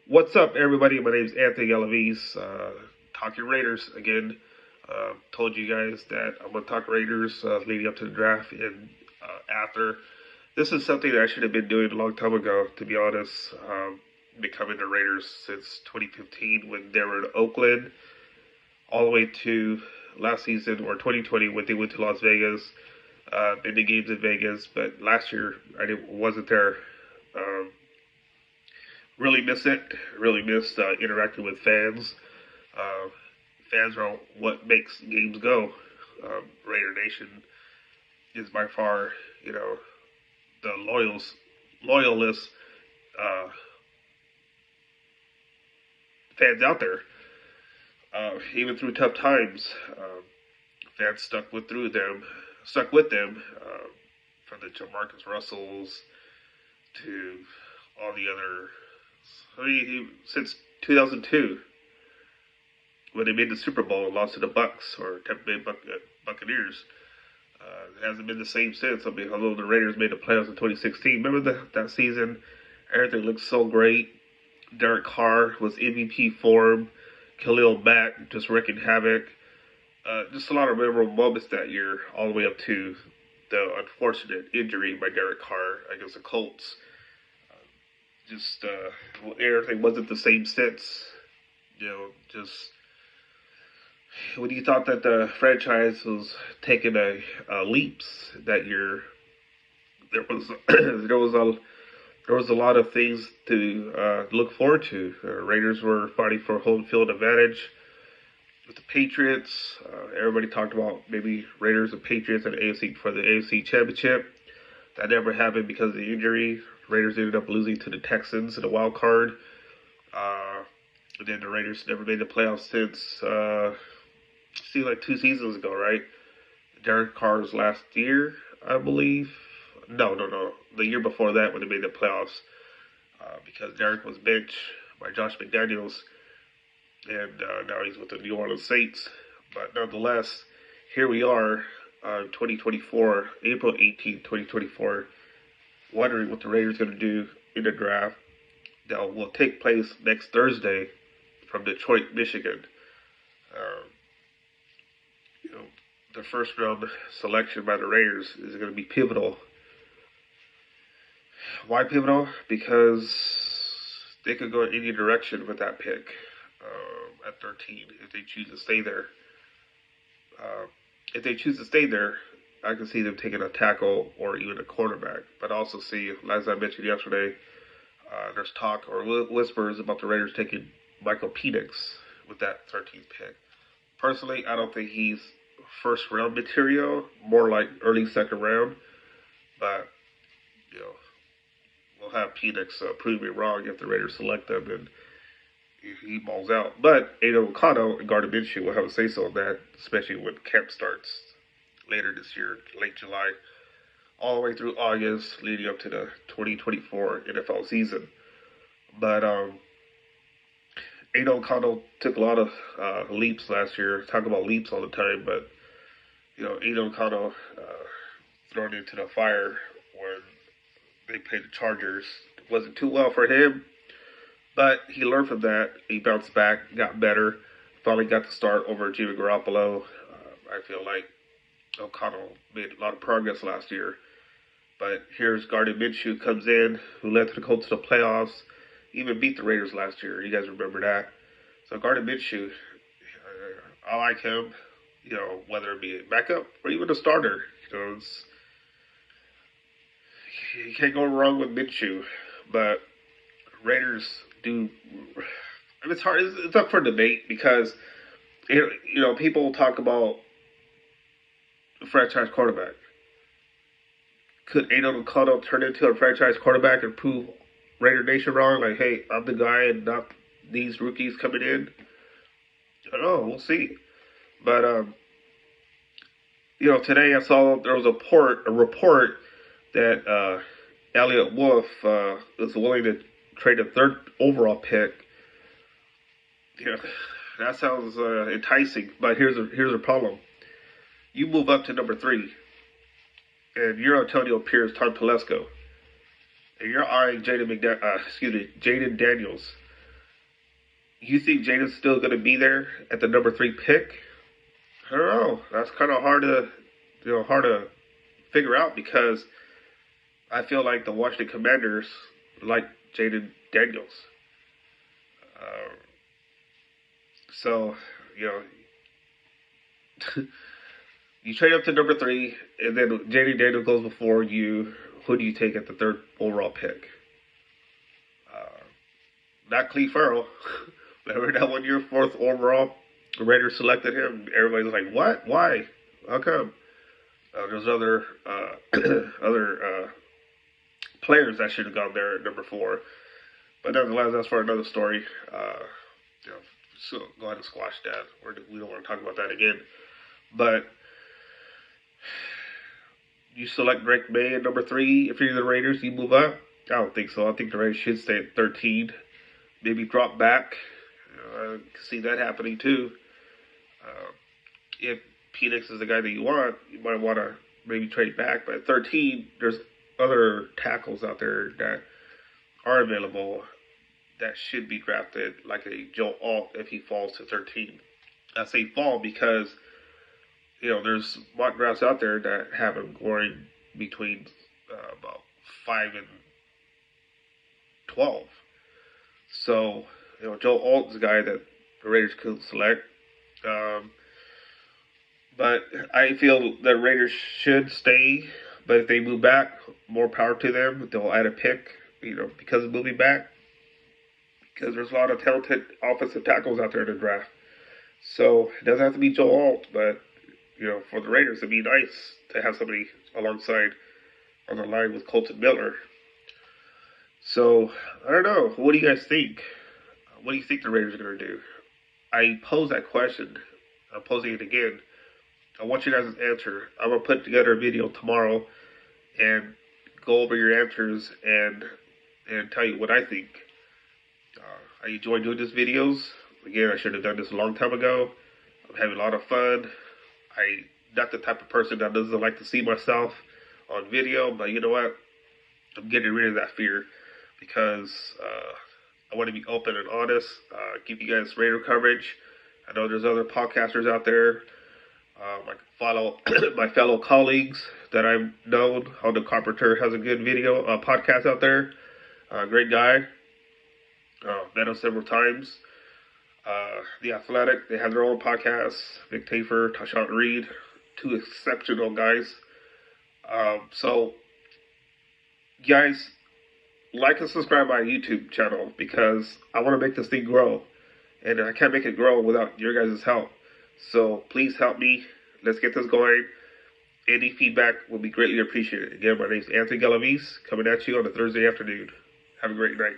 What's up, everybody? My name is Anthony Galaviz, talking Raiders again. Told you guys that I'm going to talk Raiders leading up to the draft and after. This is something that I should have been doing a long time ago, to be honest. Becoming the Raiders since 2015 when they were in Oakland, all the way to last season or 2020 when they went to Las Vegas, in the games in Vegas. But last year wasn't there. Um, Really miss it. Really miss interacting with fans. Uh, Fans are what makes games go. Raider Nation is by far, you know, the loyalist uh, fans out there. Even through tough times, fans stuck with them, from the Jamarcus Russells to all the other. Since 2002, when they made the Super Bowl and lost to the Bucks or Tampa Bay Buccaneers. It hasn't been the same since. I mean, although the Raiders made the playoffs in 2016, remember that season? Everything looked so great. Derek Carr was MVP form. Khalil Mack just wreaking havoc. Just a lot of memorable moments that year, all the way up to the unfortunate injury by Derek Carr against the Colts. Just everything wasn't the same since. Just when you thought that the franchise was taking a leaps that year, there was there was a lot of things to look forward to. Raiders were fighting for home field advantage with the Patriots. Everybody talked about maybe Raiders and Patriots and AFC for the AFC Championship. That never happened because of the injury. Raiders ended up losing to the Texans in the wild card. And then the Raiders never made the playoffs since. See, like 2 seasons ago, right? Derek Carr's last year, I believe. No. The year before that, when they made the playoffs, because Derek was benched by Josh McDaniels, and now he's with the New Orleans Saints. But nonetheless, here we are, 2024, April 18th, 2024, wondering what the Raiders are going to do in the draft that will take place next Thursday from Detroit, Michigan. Um, you know, the first round selection by the Raiders is going to be pivotal. Why pivotal? Because they could go in any direction with that pick at 13 if they choose to stay there. Uh, if they choose to stay there, I can see them taking a tackle or even a quarterback. But I also see, as I mentioned yesterday, there's talk or whispers about the Raiders taking Michael Penix with that 13th pick. Personally, I don't think he's first round material, more like early second round. But, you know, we'll have Penix prove me wrong if the Raiders select them and he balls out. But Aiden O'Connell and Gardner Minshew will have a say so on that, especially when camp starts later this year, late July, all the way through August, leading up to the 2024 NFL season. But Aiden O'Connell took a lot of leaps last year. Talk about leaps all the time, but Aiden O'Connell thrown into the fire when they played the Chargers. It wasn't too well for him, but he learned from that. He bounced back, got better, finally got to start over Jimmy Garoppolo. I feel like O'Connell made a lot of progress last year. But here's Gardner Minshew comes in, who led the Colts to the playoffs, even beat the Raiders last year. You guys remember that. So Gardner Minshew, I like him, whether it be a backup or even a starter. You can't go wrong with Minshew. But Raiders do. I mean, it's hard. It's up for debate because, people talk about a franchise quarterback. Could Aiden O'Connell turn into a franchise quarterback and prove Raider Nation wrong? Like, hey, I'm the guy and not these rookies coming in. I don't know. We'll see. But today I saw there was a report that Elliott Wolf is willing to trade a third overall pick. That sounds enticing. But here's a problem. You move up to number 3. And you're Antonio Pierce, Tom Telesco, and you're eyeing Jaden Daniels. You think Jaden's still going to be there at the number 3 pick? I don't know. That's kind of hard to figure out because I feel like the Washington Commanders like Jaden Daniels. Uh, so, you know, you trade up to number 3, and then Jaden Daniels goes before you. Who do you take at the 3rd overall pick? Not Cleve Farrell. Remember that 1 year, 4th overall? The Raiders selected him. Everybody's like, what? Why? How come? There's other players that should have gone there at number 4. But nevertheless, that's for another story. So go ahead and squash that. We don't want to talk about that again. But you select Drake May at number 3. If you're the Raiders, you move up. I don't think so. I think the Raiders should stay at 13. Maybe drop back. I can see that happening too. If Penix is the guy that you want, you might want to maybe trade back. But at 13, there's other tackles out there that are available that should be drafted, like a Joe Alt if he falls to 13. I say fall because, there's mock drafts out there that have him going between about 5 and 12. So, Joe Alt is a guy that the Raiders could select. But I feel the Raiders should stay. But if they move back, more power to them. They'll add a pick, because of moving back. Because there's a lot of talented offensive tackles out there in the draft. So it doesn't have to be Joe Alt, but, for the Raiders, it'd be nice to have somebody alongside on the line with Colton Miller. So, I don't know. What do you guys think? What do you think the Raiders are going to do? I posed that question. I'm posing it again. I want you guys' answer. I'm going to put together a video tomorrow and go over your answers and tell you what I think. I enjoy doing these videos. Again, I should have done this a long time ago. I'm having a lot of fun. I'm not the type of person that doesn't like to see myself on video, but you know what? I'm getting rid of that fear because I want to be open and honest, give you guys Raider coverage. I know there's other podcasters out there. My fellow colleagues that I've known. Holden Carpenter has a good podcast out there. Great guy. Met him several times. The Athletic, they have their own podcast. Vic Tafer, Tashawn Reed, 2 exceptional guys. So, guys, like and subscribe my YouTube channel because I want to make this thing grow. And I can't make it grow without your guys' help. So please help me. Let's get this going. Any feedback will be greatly appreciated. Again, my name is Anthony Galavis, coming at you on a Thursday afternoon. Have a great night.